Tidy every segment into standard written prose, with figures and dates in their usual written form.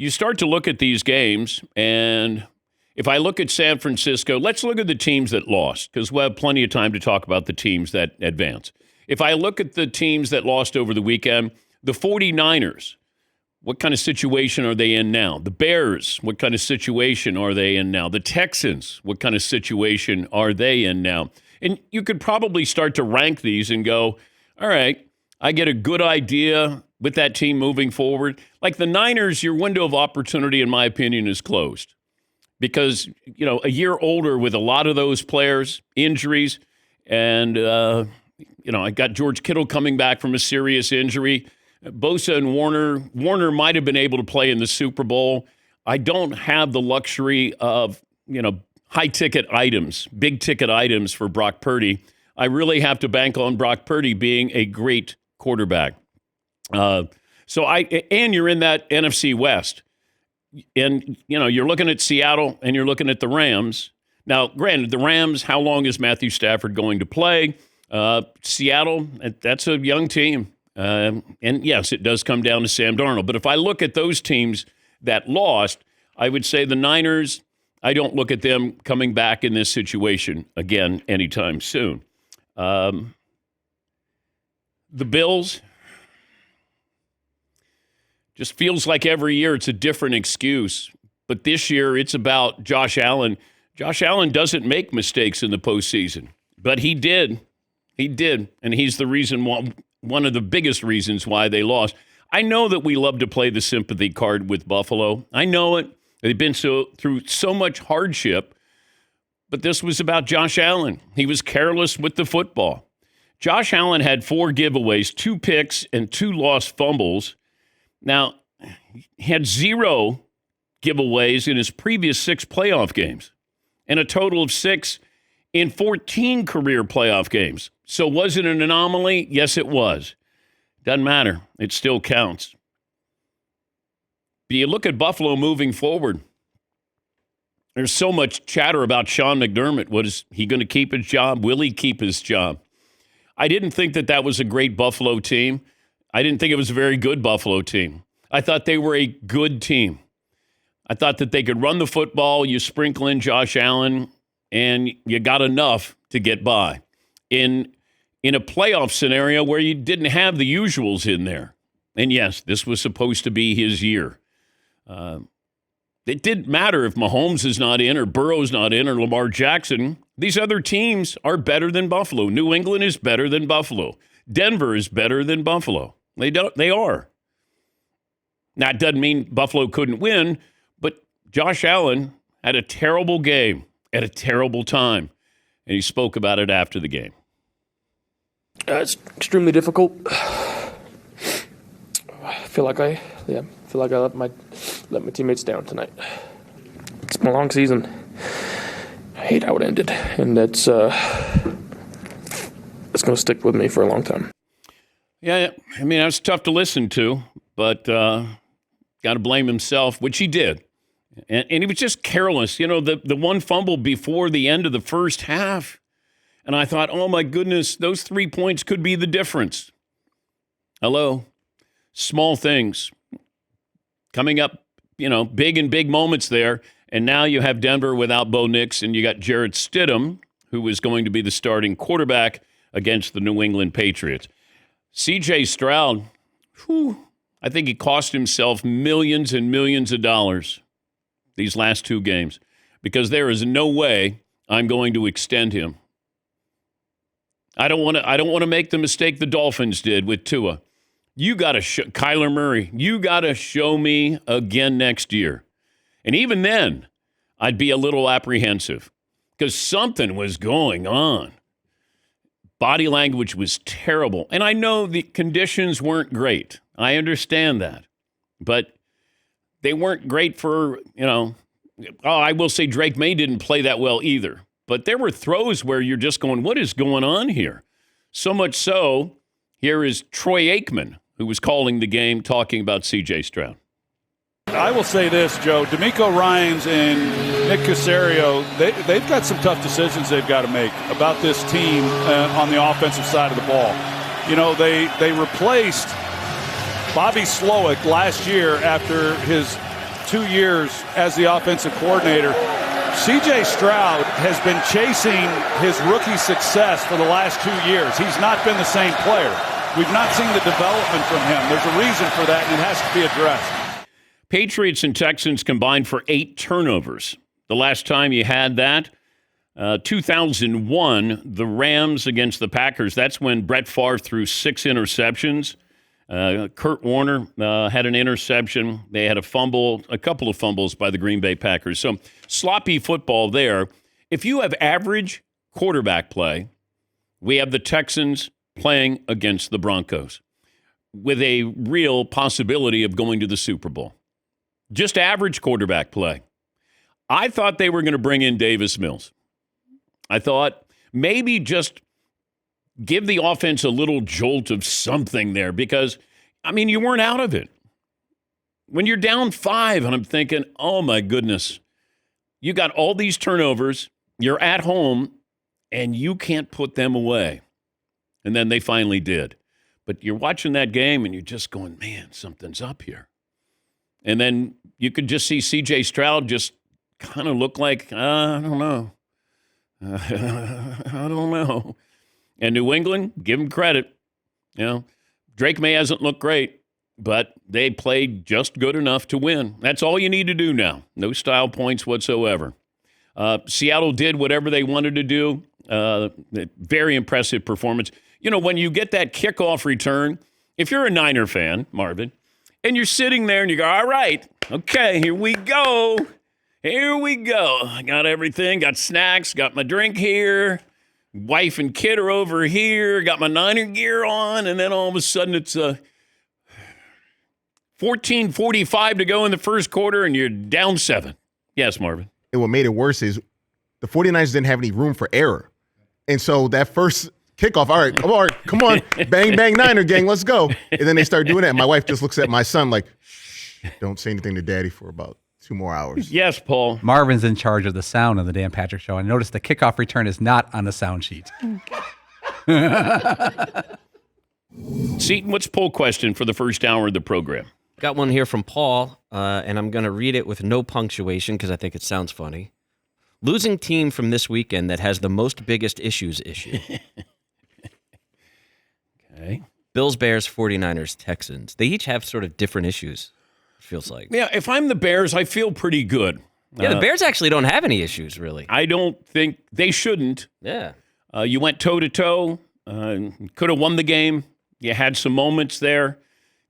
you start to look at these games, and if I look at San Francisco, let's look at the teams that lost, because we'll have plenty of time to talk about the teams that advance. If I look at the teams that lost over the weekend, the 49ers, what kind of situation are they in now? The Bears, what kind of situation are they in now? The Texans, what kind of situation are they in now? And you could probably start to rank these and go, all right, I get a good idea with that team moving forward. Like the Niners, your window of opportunity, in my opinion, is closed. Because, a year older with a lot of those players, injuries, and, I got George Kittle coming back from a serious injury. Bosa and Warner might have been able to play in the Super Bowl. I don't have the luxury of, high-ticket items, big-ticket items for Brock Purdy. I really have to bank on Brock Purdy being a great quarterback. And you're in that NFC West. And, you're looking at Seattle and you're looking at the Rams. Now, granted, the Rams, how long is Matthew Stafford going to play? Seattle, that's a young team. And, yes, it does come down to Sam Darnold. But if I look at those teams that lost, I would say the Niners, I don't look at them coming back in this situation again anytime soon. The Bills, just feels like every year it's a different excuse. But this year it's about Josh Allen. Josh Allen doesn't make mistakes in the postseason, but he did. He did, and he's the reason why, one of the biggest reasons why they lost. I know that we love to play the sympathy card with Buffalo. I know it. They've been through so much hardship, but this was about Josh Allen. He was careless with the football. Josh Allen had 4 giveaways, 2 picks, and 2 lost fumbles. Now, he had 0 giveaways in his previous 6 playoff games and a total of 6 in 14 career playoff games. So was it an anomaly? Yes, it was. Doesn't matter. It still counts. But you look at Buffalo moving forward. There's so much chatter about Sean McDermott. What is he going to keep his job? Will he keep his job? I didn't think that was a great Buffalo team. I didn't think it was a very good Buffalo team. I thought they were a good team. I thought that they could run the football, you sprinkle in Josh Allen, and you got enough to get by. In a playoff scenario where you didn't have the usuals in there. And yes, this was supposed to be his year. It didn't matter if Mahomes is not in or Burrow's not in or Lamar Jackson. These other teams are better than Buffalo. New England is better than Buffalo. Denver is better than Buffalo. They are. Now, it doesn't mean Buffalo couldn't win, but Josh Allen had a terrible game at a terrible time, and he spoke about it after the game. It's extremely difficult. I feel like I let my teammates down tonight. It's been a long season. I hate how it ended, and it's going to stick with me for a long time. Yeah, I mean, that's tough to listen to, but got to blame himself, which he did. And he was just careless. The one fumble before the end of the first half. And I thought, oh, my goodness, those 3 points could be the difference. Hello. Small things. Coming up, big and big moments there. And now you have Denver without Bo Nix, and you got Jarrett Stidham, who is going to be the starting quarterback against the New England Patriots. C.J. Stroud, I think he cost himself millions and millions of dollars these last 2 games because there is no way I'm going to extend him. I don't want to make the mistake the Dolphins did with Tua. You got to Kyler Murray. You got to show me again next year. And even then, I'd be a little apprehensive because something was going on. Body language was terrible. And I know the conditions weren't great. I understand that. But they weren't great for, I will say Drake May didn't play that well either. But there were throws where you're just going, what is going on here? So much so, here is Troy Aikman, who was calling the game, talking about C.J. Stroud. I will say this, Joe. D'Amico Ryans and Nick Caserio, they've got some tough decisions they've got to make about this team on the offensive side of the ball. They replaced Bobby Slowick last year after his 2 years as the offensive coordinator, C.J. Stroud has been chasing his rookie success for the last 2 years. He's not been the same player. We've not seen the development from him. There's a reason for that, and it has to be addressed. Patriots and Texans combined for 8 turnovers. The last time you had that, 2001, the Rams against the Packers. That's when Brett Favre threw 6 interceptions. Kurt Warner had an interception. They had a couple of fumbles by the Green Bay Packers. So sloppy football there. If you have average quarterback play, we have the Texans playing against the Broncos with a real possibility of going to the Super Bowl. Just average quarterback play. I thought they were going to bring in Davis Mills. I thought maybe just give the offense a little jolt of something there because, you weren't out of it. When you're down 5, and I'm thinking, oh, my goodness, you got all these turnovers, you're at home, and you can't put them away. And then they finally did. But you're watching that game, and you're just going, man, something's up here. And then you could just see C.J. Stroud just kind of look like, I don't know. I don't know. And New England, give them credit. Drake May hasn't looked great, but they played just good enough to win. That's all you need to do now. No style points whatsoever. Seattle did whatever they wanted to do. Very impressive performance. When you get that kickoff return, if you're a Niner fan, Marvin, and you're sitting there and you go, all right, okay, here we go. Here we go. I got everything, got snacks, got my drink here. Wife and kid are over here, got my Niner gear on, and then all of a sudden it's 14:45 to go in the first quarter, and you're down 7. Yes, Marvin. And what made it worse is the 49ers didn't have any room for error. And so that first kickoff, all right, come on, bang, bang, Niner gang, let's go. And then they start doing that, and my wife just looks at my son like, shh, don't say anything to daddy for about 2 more hours. Yes, Paul. Marvin's in charge of the sound of the Dan Patrick Show. I noticed the kickoff return is not on the sound sheet. Seton, what's poll question for the first hour of the program? Got one here from Paul, and I'm going to read it with no punctuation because I think it sounds funny. Losing team from this weekend that has the most biggest issues issue. Okay. Bills, Bears, 49ers, Texans. They each have sort of different issues, it feels like. Yeah, if I'm the Bears, I feel pretty good. Yeah, the Bears actually don't have any issues, really. I don't think they shouldn't. Yeah. You went toe-to-toe, could have won the game. You had some moments there.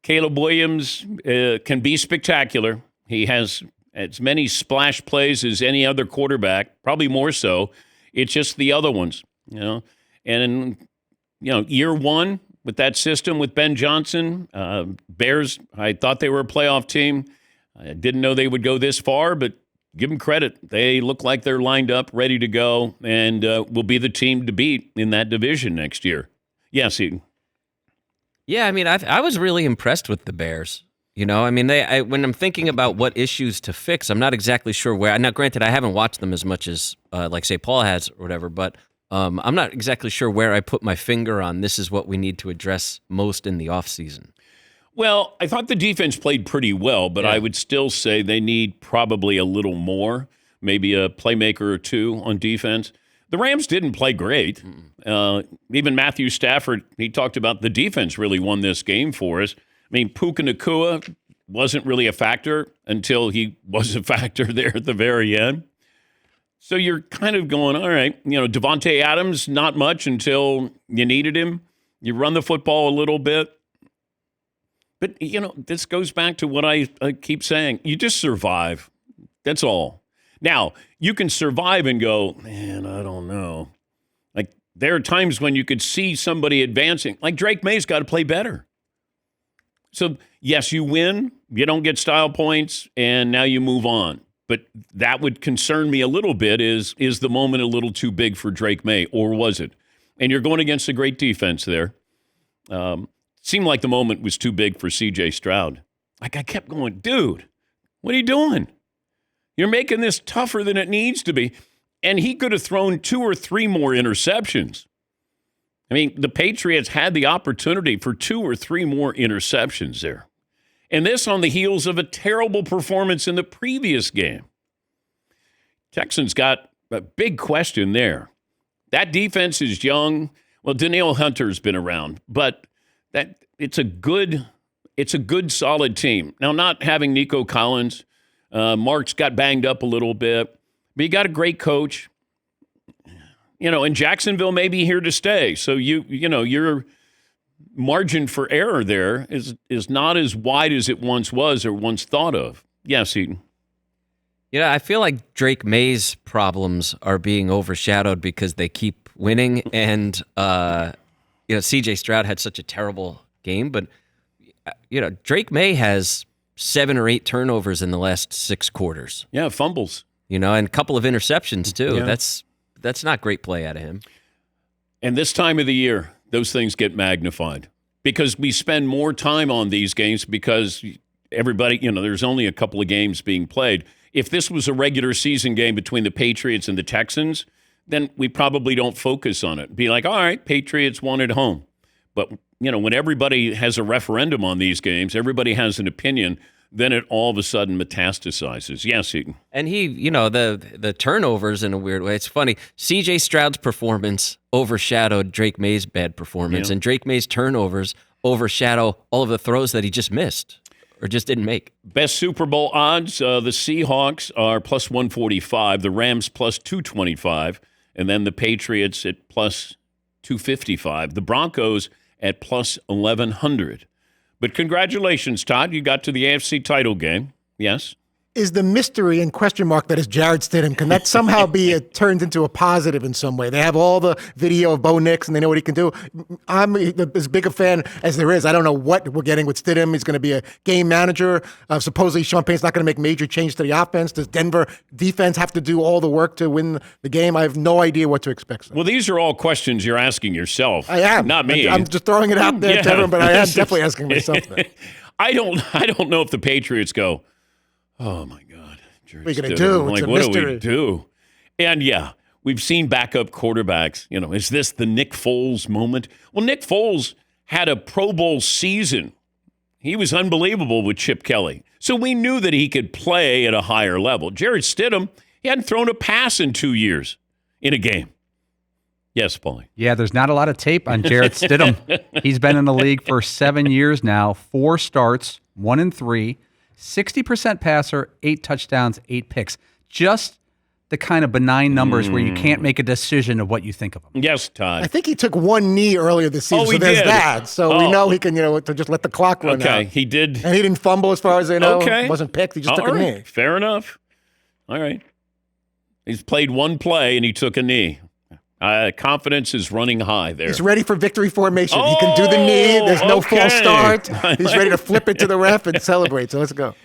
Caleb Williams can be spectacular. He has as many splash plays as any other quarterback, probably more so. It's just the other ones, And, year one with that system with Ben Johnson, Bears, I thought they were a playoff team. I didn't know they would go this far, but give them credit. They look like they're lined up, ready to go, and will be the team to beat in that division next year. Yes, Eden. Yeah, I was really impressed with the Bears. When I'm thinking about what issues to fix, I'm not exactly sure where. Now, granted, I haven't watched them as much as, say, Paul has or whatever, but I'm not exactly sure where I put my finger on this is what we need to address most in the offseason. Well, I thought the defense played pretty well, but I would still say they need probably a little more, maybe a playmaker or two on defense. The Rams didn't play great. Even Matthew Stafford, he talked about the defense really won this game for us. Puka Nacua wasn't really a factor until he was a factor there at the very end. So you're kind of going, all right, Devontae Adams, not much until you needed him. You run the football a little bit. But, this goes back to what I keep saying. You just survive. That's all. Now, you can survive and go, man, I don't know. Like, there are times when you could see somebody advancing. Like, Drake May's got to play better. So, yes, you win. You don't get style points, and now you move on. But that would concern me a little bit. Is the moment a little too big for Drake May, or was it? And you're going against a great defense there. Seemed like the moment was too big for C.J. Stroud. Like, I kept going, dude, what are you doing? You're making this tougher than it needs to be. And he could have thrown 2 or 3 more interceptions. The Patriots had the opportunity for 2 or 3 more interceptions there. And this on the heels of a terrible performance in the previous game. Texans got a big question there. That defense is young. Well, Danielle Hunter's been around, but it's a good solid team. Now, not having Nico Collins, Mark's got banged up a little bit, but you got a great coach. And Jacksonville may be here to stay. So your margin for error there is not as wide as it once was or once thought of. Yes, Eaton. I feel like Drake May's problems are being overshadowed because they keep winning, and CJ Stroud had such a terrible game, but Drake May has 7 or 8 turnovers in the last 6 quarters. Yeah, fumbles. And a couple of interceptions too. Yeah. That's not great play out of him. And this time of the year, those things get magnified because we spend more time on these games because everybody, there's only a couple of games being played. If this was a regular season game between the Patriots and the Texans, then we probably don't focus on it. Be like, all right, Patriots won at home. But, when everybody has a referendum on these games, everybody has an opinion, then it all of a sudden metastasizes. Yes, Eaton. And he, the turnovers in a weird way. It's funny. C.J. Stroud's performance overshadowed Drake May's bad performance, and Drake May's turnovers overshadow all of the throws that he just missed or just didn't make. Best Super Bowl odds, the Seahawks are plus 145, the Rams plus 225, and then the Patriots at plus 255. The Broncos at plus 1,100. But congratulations, Todd. You got to the AFC title game. Yes? Is the mystery and question mark that is Jarrett Stidham, can that somehow be turned into a positive in some way? They have all the video of Bo Nix and they know what he can do. I'm as big a fan as there is. I don't know what we're getting with Stidham. He's going to be a game manager. Supposedly Sean Payton's not going to make major change to the offense. Does Denver defense have to do all the work to win the game? I have no idea what to expect. So. Well, these are all questions you're asking yourself. I am. Not me. I'm just throwing it out there to everyone, but I am definitely asking myself that. I don't know if the Patriots go, oh, my God. What are you going to do? Like, what do we do? And, we've seen backup quarterbacks. Is this the Nick Foles moment? Well, Nick Foles had a Pro Bowl season. He was unbelievable with Chip Kelly. So we knew that he could play at a higher level. Jarrett Stidham, he hadn't thrown a pass in 2 years in a game. Yes, Paulie. Yeah, there's not a lot of tape on Jarrett Stidham. He's been in the league for 7 years now, 4 starts, 1-3. 60% passer, 8 touchdowns, 8 picks. Just the kind of benign numbers where you can't make a decision of what you think of him. Yes, Todd. I think he took 1 knee earlier this season, so there's did. that. So we know he can, to just let the clock run out. Okay, he did. And he didn't fumble as far as I know. Okay. Wasn't picked. He just took a knee. Fair enough. All right. He's played 1 play and he took a knee. Confidence is running high there. He's ready for victory formation. He can do the knee. There's no false start. He's ready to flip it to the ref and celebrate. So let's go.